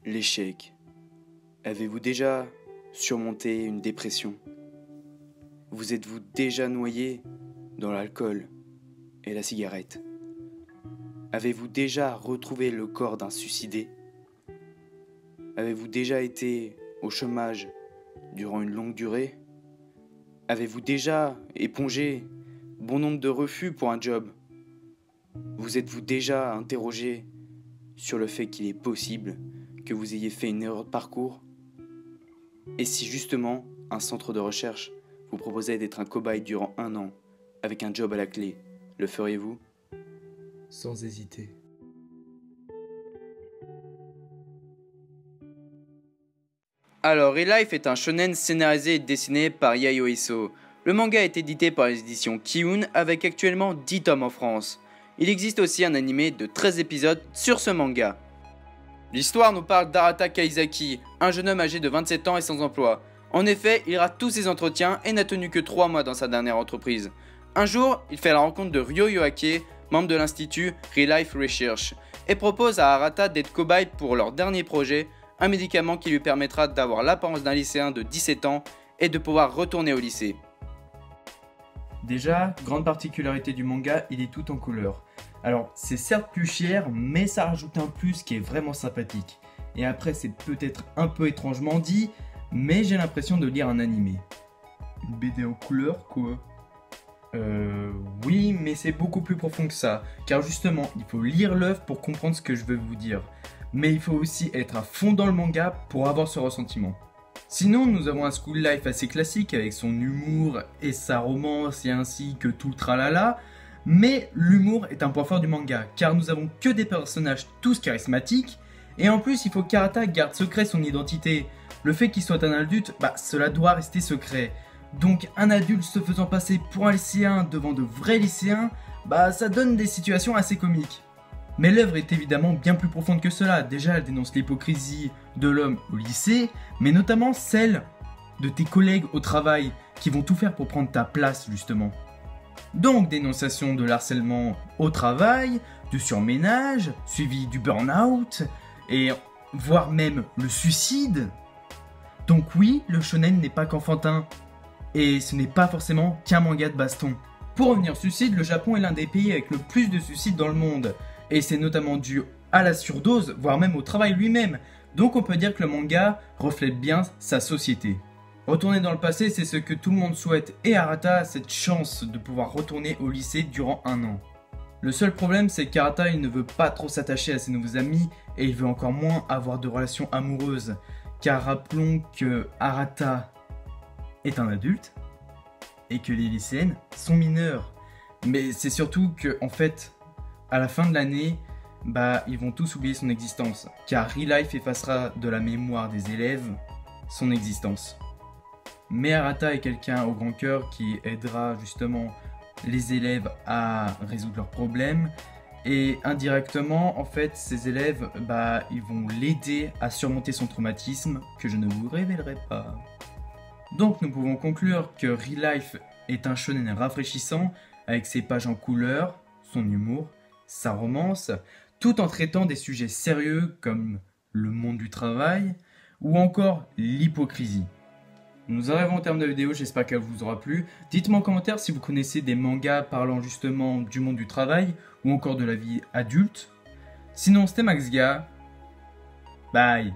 l'échec. Avez-vous déjà surmonté une dépression? Vous êtes-vous déjà noyé dans l'alcool et la cigarette? Avez-vous déjà retrouvé le corps d'un suicidé? Avez-vous déjà été au chômage durant une longue durée? Avez-vous déjà épongé bon nombre de refus pour un job? Vous êtes-vous déjà interrogé sur le fait qu'il est possible que vous ayez fait une erreur de parcours? Et si justement un centre de recherche vous proposait d'être un cobaye durant 1 an avec un job à la clé, le feriez-vous? Sans hésiter. Alors, Real Life est un shonen scénarisé et dessiné par Yayoi Isso. Le manga est édité par les éditions Kiun avec actuellement 10 tomes en France. Il existe aussi un animé de 13 épisodes sur ce manga. L'histoire nous parle d'Arata Kaizaki, un jeune homme âgé de 27 ans et sans emploi. En effet, il rate tous ses entretiens et n'a tenu que 3 mois dans sa dernière entreprise. Un jour, il fait la rencontre de Ryo Yoake, membre de l'institut Real Life Research, et propose à Arata d'être cobaye pour leur dernier projet, un médicament qui lui permettra d'avoir l'apparence d'un lycéen de 17 ans et de pouvoir retourner au lycée. Déjà, grande particularité du manga, il est tout en couleur. Alors, c'est certes plus cher, mais ça rajoute un plus qui est vraiment sympathique. Et après, c'est peut-être un peu étrangement dit, mais j'ai l'impression de lire un animé. Une BD en couleur, quoi? Oui, mais c'est beaucoup plus profond que ça. Car justement, il faut lire l'œuvre pour comprendre ce que je veux vous dire. Mais il faut aussi être à fond dans le manga pour avoir ce ressentiment. Sinon, nous avons un school life assez classique avec son humour et sa romance et ainsi que tout le tralala. Mais l'humour est un point fort du manga, car nous avons que des personnages tous charismatiques. Et en plus, il faut qu'Arata garde secret son identité. Le fait qu'il soit un adulte, cela doit rester secret. Donc un adulte se faisant passer pour un lycéen devant de vrais lycéens, ça donne des situations assez comiques. Mais l'œuvre est évidemment bien plus profonde que cela. Déjà, elle dénonce l'hypocrisie de l'homme au lycée, mais notamment celle de tes collègues au travail qui vont tout faire pour prendre ta place justement. Donc dénonciation de l'harcèlement au travail, du surménage, suivi du burn-out, et voire même le suicide. Donc oui, le shonen n'est pas qu'enfantin, et ce n'est pas forcément qu'un manga de baston. Pour revenir au suicide, le Japon est l'un des pays avec le plus de suicides dans le monde. Et c'est notamment dû à la surdose, voire même au travail lui-même. Donc on peut dire que le manga reflète bien sa société. Retourner dans le passé, c'est ce que tout le monde souhaite, et Arata a cette chance de pouvoir retourner au lycée durant 1 an. Le seul problème, c'est qu'Arata il ne veut pas trop s'attacher à ses nouveaux amis, et il veut encore moins avoir de relations amoureuses. Car rappelons que Arata est un adulte, et que les lycéennes sont mineures. Mais c'est surtout que, en fait, à la fin de l'année, ils vont tous oublier son existence, car Real Life effacera de la mémoire des élèves son existence. Mais Arata est quelqu'un au grand cœur qui aidera justement les élèves à résoudre leurs problèmes, et indirectement, en fait, ces élèves, ils vont l'aider à surmonter son traumatisme que je ne vous révélerai pas. Donc nous pouvons conclure que Real Life est un shonen rafraîchissant avec ses pages en couleur, son humour, sa romance, tout en traitant des sujets sérieux comme le monde du travail ou encore l'hypocrisie. Nous arrivons au terme de la vidéo, j'espère qu'elle vous aura plu. Dites-moi en commentaire si vous connaissez des mangas parlant justement du monde du travail ou encore de la vie adulte. Sinon c'était Maxga, bye.